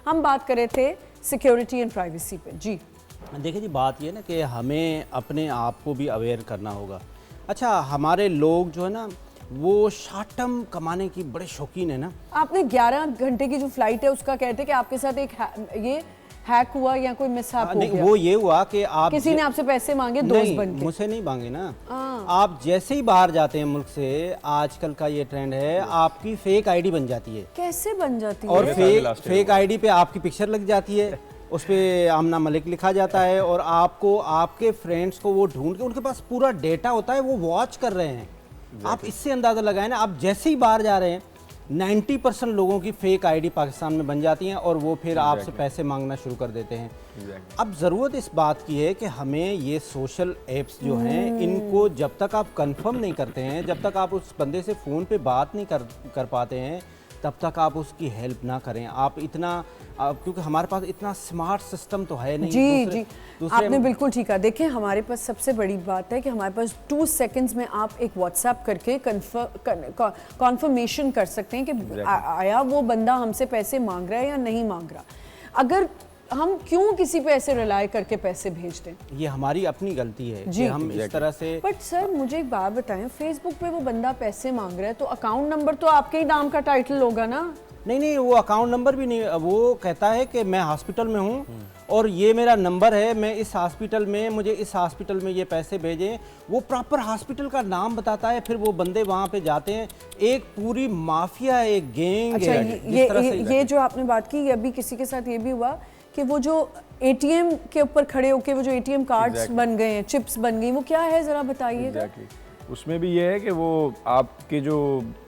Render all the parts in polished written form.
हम बात कर रहे थे सिक्योरिटी एंड प्राइवेसी पे। जी देखिए जी, बात ये ना कि हमें अपने आप को भी अवेयर करना होगा। अच्छा, हमारे लोग जो है ना वो शॉर्ट टर्म कमाने की बड़े शौकीन है ना। आपने 11 घंटे की जो फ्लाइट है उसका कहते हैं कि आपके साथ एक ये हैक हुआ या कोई मिसहैप हो नहीं, गया। वो ये हुआ कि आप किसी ने आपसे पैसे मांगे दोस्त बन के। मुझसे नहीं मांगे ना। आप जैसे ही बाहर जाते हैं मुल्क से, आजकल का ये ट्रेंड है, आपकी फेक आईडी बन जाती है। कैसे बन जाती है? और फेक आईडी पे आपकी पिक्चर लग जाती है, उस पे आमना मलिक लिखा जाता है और आपको आपके फ्रेंड्स को वो ढूंढ के, उनके पास पूरा डेटा होता है, वो वॉच कर रहे हैं। आप इससे अंदाज़ा लगाएं ना, आप जैसे ही बाहर जा रहे हैं 90% लोगों की फेक आईडी पाकिस्तान में बन जाती हैं और वो फिर आपसे पैसे मांगना शुरू कर देते हैं। अब ज़रूरत इस बात की है कि हमें ये सोशल एप्स जो हैं इनको जब तक आप कंफर्म नहीं करते हैं, जब तक आप उस बंदे से फ़ोन पे बात नहीं कर पाते हैं, तब तक आप उसकी हेल्प ना करें। आप इतना क्योंकि हमारे पास इतना स्मार्ट सिस्टम तो है नहीं। जी आपने बिल्कुल ठीक कहा। देखिए, हमारे पास सबसे बड़ी बात है कि हमारे पास 2 सेकंड्स में आप एक व्हाट्सएप करके कन्फर्मेशन कर सकते हैं कि आया वो बंदा हमसे पैसे मांग रहा है या नहीं मांग रहा। अगर हम क्यों किसी पे ऐसे रिलाय करके पैसे भेज दें? ये हमारी अपनी गलती है कि हम इस तरह से। बट सर मुझे एक बात बताएं, फेसबुक पे वो बंदा पैसे मांग रहा है तो अकाउंट नंबर तो आपके ही नाम का टाइटल होगा ना? नहीं, वो अकाउंट नंबर भी नहीं। वो कहता है कि मैं हॉस्पिटल में हूँ और ये मेरा नंबर है, मैं इस हॉस्पिटल में, मुझे इस हॉस्पिटल में ये पैसे भेजें। वो प्रॉपर हॉस्पिटल का नाम बताता है, फिर वो बंदे वहाँ पे जाते हैं। एक पूरी माफिया, एक गैंग। अच्छा, ये जो आपने बात की, अभी किसी के साथ ये भी हुआ कि वो जो एटीएम के ऊपर खड़े होके वो जो एटीएम कार्ड्स बन गए हैं, चिप्स बन गई, वो क्या है जरा बताइएगा। उसमें भी ये है कि वो आपके जो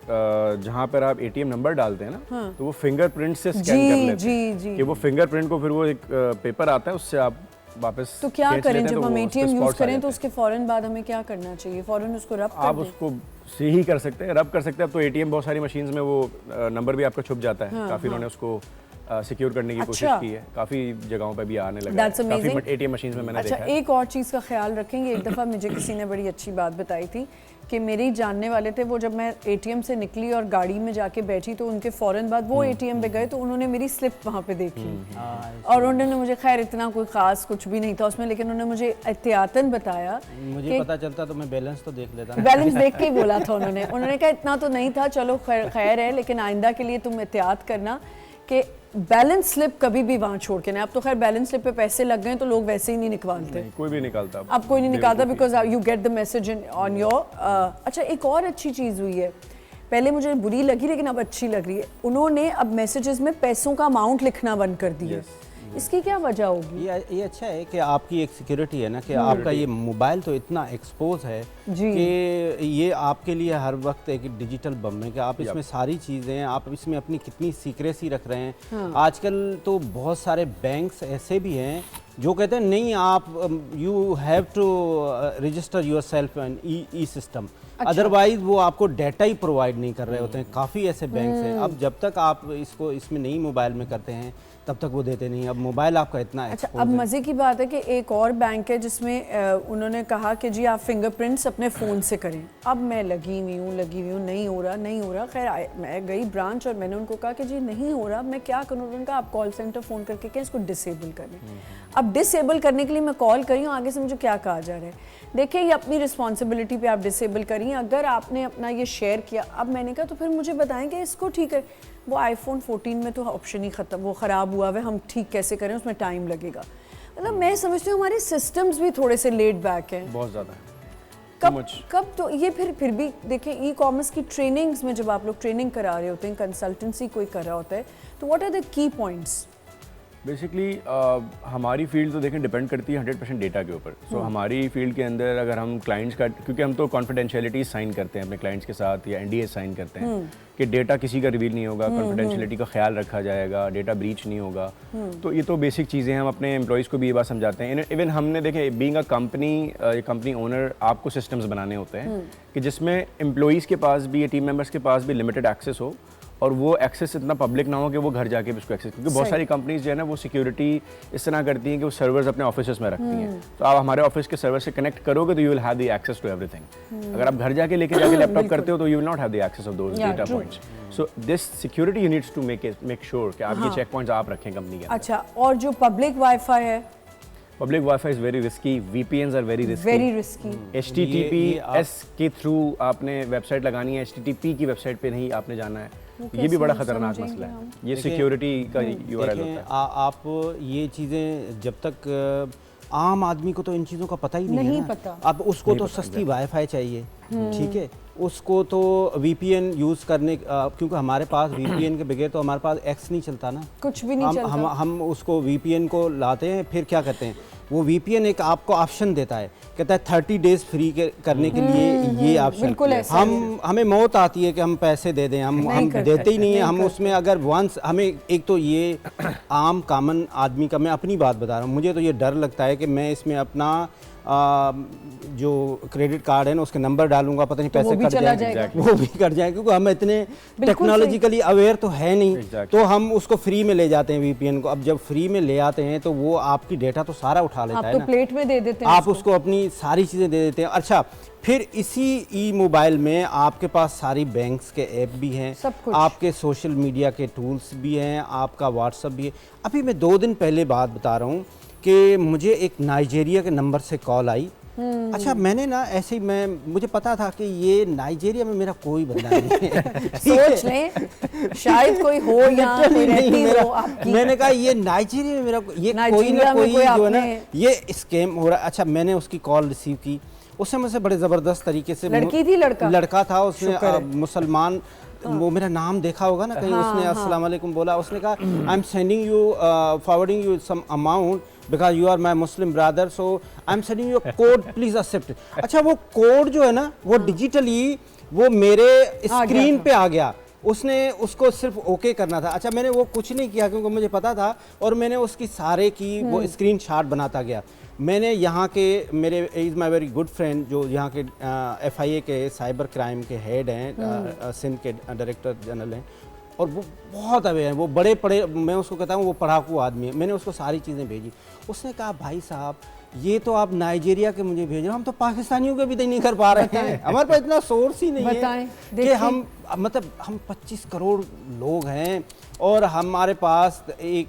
जहाँ पर आप एटीएम नंबर डालते हैं ना, तो वो फिंगरप्रिंट से स्कैन कर लेते हैं कि वो फिंगरप्रिंट को फिर वो एक पेपर आता है, उससे आप वापस। तो क्या करें जब हम एटीएम यूज करें तो उसके फौरन बाद हमें क्या करना चाहिए? फौरन उसको रब कर दें? आप उसको से ही कर सकते हैं, रब कर सकते हैं। अब तो एटीएम बहुत सारी मशीन्स में वो नंबर भी आपका छुप जाता है। काफी उन्होंने उसको सिक्योर करने की कोशिश की है, काफी जगहों पे भी आने लगा है, काफी एटीएम मशीन्स में मैंने देखा है। एक और चीज़ का ख्याल रखेंगे। एक दफ़ा मुझे किसी ने बड़ी अच्छी बात बताई थी कि मेरे जानने वाले थे, वो जब मैं एटीएम से निकली और गाड़ी में जाके बैठी तो उनके फ़ौरन बाद वो एटीएम पे गए तो उन्होंने मेरी स्लिप वहाँ पे देखी और उन्होंने मुझे, खैर इतना कोई ख़ास कुछ भी नहीं था उसमें, लेकिन उन्होंने मुझे एहतियातन बताया। मुझे पता चलता तो मैं बैलेंस तो देख लेता। बैलेंस देख के ही बोला था उन्होंने कहा इतना तो नहीं था, चलो खैर है, लेकिन आइंदा के लिए तुम एहतियात करना कि बैलेंस स्लिप कभी भी वहाँ छोड़ के ना। अब तो खैर बैलेंस स्लिप पे पैसे लग गए तो लोग वैसे ही नहीं निकालते। कोई भी निकालता अब कोई नहीं निकालता, because you get the message on your. अच्छा, एक और अच्छी चीज़ हुई है, पहले मुझे बुरी लगी लेकिन अब अच्छी लग रही है। उन्होंने अब मैसेजेस में पैसों का अमाउंट लिखना बंद कर दिया। इसकी क्या वजह होगी? ये अच्छा है कि आपकी एक सिक्योरिटी है ना, कि आपका ये मोबाइल तो इतना एक्सपोज है कि ये आपके लिए हर वक्त एक डिजिटल बम है कि आप इसमें सारी चीज़ें, आप इसमें अपनी कितनी सीक्रेसी रख रहे हैं। आजकल तो बहुत सारे बैंक्स ऐसे भी हैं जो कहते हैं नहीं, आप you have to register yourself in e system, otherwise वो आपको डाटा ही प्रोवाइड नहीं कर रहे होते हैं। काफ़ी ऐसे बैंक्स हैं। अब जब तक आप इसको इसमें नहीं मोबाइल में करते हैं तब तक वो देते नहीं। अब मोबाइल आपका इतना। अच्छा, अब मज़े की बात है कि एक और बैंक है जिसमें उन्होंने कहा कि जी आप फिंगरप्रिंट्स अपने फ़ोन से करें। अब मैं लगी हुई हूँ, नहीं हो रहा। खैर मैं गई ब्रांच और मैंने उनको कहा कि जी नहीं हो रहा, मैं क्या करूँ? उन्होंने कहा आप कॉल सेंटर फ़ोन करके कहें इसको डिसेबल करें। अब डिसेबल करने के लिए मैं कॉल करी हूँ, आगे से मुझे क्या कहा जा रहा है? देखिए, ये अपनी रिस्पॉन्सिबिलिटी पे आप डिसेबल करिए। अगर आपने अपना ये शेयर किया, अब मैंने कहा तो फिर मुझे बताएं कि इसको ठीक है। वो आईफोन 14 में तो ऑप्शन ही ख़त्म, वो ख़राब हुआ है, हम ठीक कैसे करें, उसमें टाइम लगेगा। मतलब मैं समझती हूँ हमारे सिस्टम्स भी थोड़े से लेट बैक हैं बहुत ज़्यादा। कब तो ये फिर भी देखें, ई कॉमर्स की ट्रेनिंग्स में जब आप लोग ट्रेनिंग करा रहे होते हैं, कंसल्टेंसी कोई कर रहा होता है, तो what are the key points? Basically हमारी फील्ड तो देखें डिपेंड करती है 100% डेटा के ऊपर। सो हमारी फील्ड के अंदर अगर हम क्लाइंट्स का, क्योंकि हम तो कॉन्फिडेंशियलिटी साइन करते हैं अपने क्लाइंट्स के साथ या एनडीए साइन करते हैं कि डेटा किसी का रिवील नहीं होगा, कॉन्फिडेंशियलिटी का ख्याल रखा जाएगा, डेटा ब्रीच नहीं होगा। तो ये तो बेसिक चीज़ें हैं, हम अपने एम्प्लॉयज़ को भी ये बात समझाते हैं। इवन हमने देखे, बीइंग अ कंपनी ओनर, आपको सिस्टम्स बनाने होते हैं कि जिसमें एम्प्लॉयज़ के पास भी, टीम मेंबर्स के पास भी लिमिटेड एक्सेस हो और वो एक्सेस इतना पब्लिक ना हो कि वो घर जाके भी उसको एक्सेस, क्योंकि बहुत सारी कंपनीज जो है ना वो सिक्योरिटी इस तरह करती हैं कि वो सर्वर्स अपने ऑफिस में रखती हैं। तो आप हमारे ऑफिस के सर्वर से कनेक्ट करोगे तो you will have the access to everything. अगर आप घर जाके लेके जाके लैपटॉप करते हो तो you will not have the access of those data points. So this security you needs to make sure कि आप ये चेक पॉइंट्स आप रखें कंपनी के। अच्छा, और जो पब्लिक वाईफाई है, public wifi is very risky, VPNs are very risky. HTTPS के थ्रू आपने वेबसाइट लगानी है, HTTP की वेबसाइट पे नहीं आपने जाना है। ये भी बड़ा खतरनाक मसला है, ये सिक्योरिटी का URL होता है। आप ये चीज़ें जब तक आम आदमी को तो इन चीज़ों का पता ही नहीं है ना। पता। अब उसको तो सस्ती वाईफाई चाहिए, ठीक है, उसको तो VPN यूज़ करने क्योंकि हमारे पास VPN के बगैर तो हमारे पास X नहीं चलता ना, कुछ भी नहीं चलता। हम उसको VPN को लाते हैं, फिर क्या करते हैं, वो VPN एक आपको ऑप्शन देता है, कहता है 30 डेज फ्री करने के लिए ये ऑप्शन। हमें मौत आती है कि हम पैसे दे दें, हम देते ही नहीं है। हम उसमें अगर वंस हमें एक तो ये आम कॉमन आदमी का, मैं अपनी बात बता रहा हूँ, मुझे तो ये डर लगता है कि मैं इसमें अपना जो क्रेडिट कार्ड है ना उसके नंबर डालूंगा, पता नहीं पैसे कट जाएंगे, वो भी कट जाएंगे, क्योंकि हम इतने टेक्नोलॉजिकली अवेयर तो है नहीं। तो हम उसको फ्री में ले जाते हैं VPN को। अब जब फ्री में ले आते हैं तो वो आपकी डेटा तो सारा उठा लेता है ना, प्लेट में दे देते हैं, आप उसको अपनी सारी चीज़ें दे देते हैं। अच्छा, फिर इसी ई-मोबाइल में आपके पास सारी बैंक्स के ऐप भी हैं, आपके सोशल मीडिया के टूल्स भी हैं, आपका व्हाट्सएप भी है। अभी मैं 2 दिन पहले बात बता रहा हूँ कि मुझे एक नाइजीरिया के नंबर से कॉल आई। अच्छा, मैंने ना ऐसे ही मुझे पता था कि ये नाइजीरिया में मेरा कोई बंदा नहीं है। सोच लें शायद कोई हो या कोई रहती हो आपकी। मैंने कहा ये नाइजीरिया में मेरा ये कोई ना कोई जो है ना ये स्कैम हो रहा है। अच्छा, मैंने उसकी कॉल रिसीव की, उसने मुझसे बड़े ज़बरदस्त तरीके से, लड़की थी लड़का था, उसने मुसलमान, वो मेरा नाम देखा होगा ना कहीं, उसने अस्सलाम वालेकुम बोला, उसने कहा I am sending you forwarding you some amount because you are my Muslim brother, so I am sending you code, please accept. अच्छा, वो कोड जो है ना वो डिजिटली वो मेरे स्क्रीन पे आ गया, उसने उसको सिर्फ ओके करना था। अच्छा, मैंने वो कुछ नहीं किया क्योंकि मुझे पता था, और मैंने उसकी सारे की वो स्क्रीनशॉट बनाता गया। मैंने यहाँ के, मेरे is my very good friend जो यहाँ के FIA के साइबर क्राइम के हेड हैं, सिंध के डायरेक्टर जनरल हैं, और वो बहुत अवेयर हैं, वो बड़े पढ़े, मैं उसको कहता हूँ वो पढ़ाकू आदमी है। मैंने उसको सारी चीज़ें भेजी, उसने कहा भाई साहब ये तो आप नाइजीरिया के मुझे भेज रहे हो, हम तो पाकिस्तानियों के भी नहीं कर पा रहे हैं, हमारे पास इतना सोर्स ही नहीं है कि हम 25 करोड़ लोग हैं, और हमारे पास एक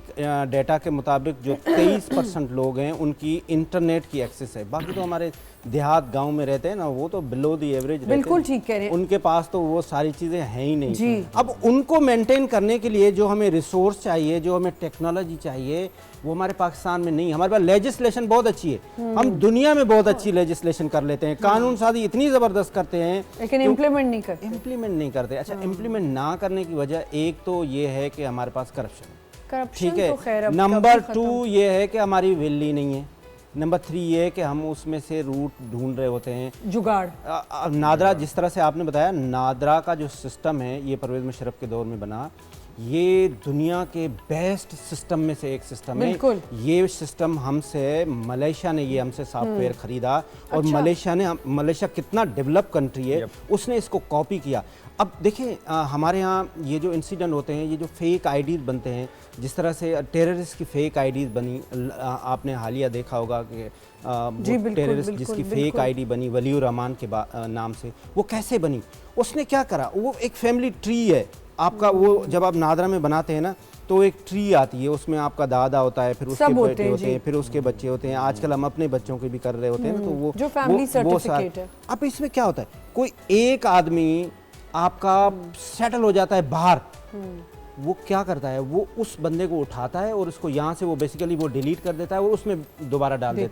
डेटा के मुताबिक जो 23% लोग हैं उनकी इंटरनेट की एक्सेस है। बाकी तो हमारे देहात गांव में रहते हैं ना, वो तो बिलो द एवरेज रहते हैं। बिल्कुल ठीक कह रहे हैं, उनके पास तो वो सारी चीज़ें हैं ही नहीं। अब उनको मेंटेन करने के लिए जो हमें रिसोर्स चाहिए, जो हमें टेक्नोलॉजी चाहिए, वो हमारे पाकिस्तान में नहीं। हमारे पास लेजिस्लेशन बहुत अच्छी है, हम दुनिया में बहुत अच्छी लेजिस्लेशन कर लेते हैं, कानून साजी इतनी ज़बरदस्त करते हैं, लेकिन इम्प्लीमेंट नहीं करते। अच्छा, इम्प्लीमेंट ना करने की वजह एक तो ये है कि हमारे पास करप्शन, ठीक है, तो नंबर 2 ये है कि हमारी विल ही नहीं है, नंबर 3 ये है कि हम उसमें से रूट ढूंढ रहे होते हैं, जुगाड़। नादरा, जिस तरह से आपने बताया, नादरा का जो सिस्टम है ये परवेज़ मुशर्रफ के दौर में बना, ये दुनिया के बेस्ट सिस्टम में से एक सिस्टम है। ये सिस्टम हमसे, मलेशिया ने ये हमसे सॉफ्टवेयर खरीदा, और मलेशिया कितना डेवलप कंट्री है, उसने इसको कॉपी किया। अब देखिए हमारे यहाँ ये जो इंसिडेंट होते हैं, ये जो फेक आईडीज़ बनते हैं, जिस तरह से टेररिस्ट की फेक आईडीज़ बनी, आपने हालिया देखा होगा कि टेररिस्ट जिसकी फेक आईडी बनी वलीउर रहमान के नाम से, वो कैसे बनी, उसने क्या करा, वो एक फैमिली ट्री है आपका, वो जब आप नादरा में बनाते हैं ना तो एक ट्री आती है, उसमें आपका दादा होता है, फिर उसके बेटे होते हैं, फिर उसके बच्चे होते हैं, आजकल हम अपने बच्चों के भी कर रहे होते हैं ना, तो वो जो फैमिली सर्टिफिकेट है। अब इसमें क्या होता है, कोई एक आदमी आपका सेटल हो जाता है बाहर, वो क्या करता है, वो उस बंदे को उठाता है और उसको यहाँ से वो बेसिकली वो डिलीट कर देता है और उसमें दोबारा डाल देता है।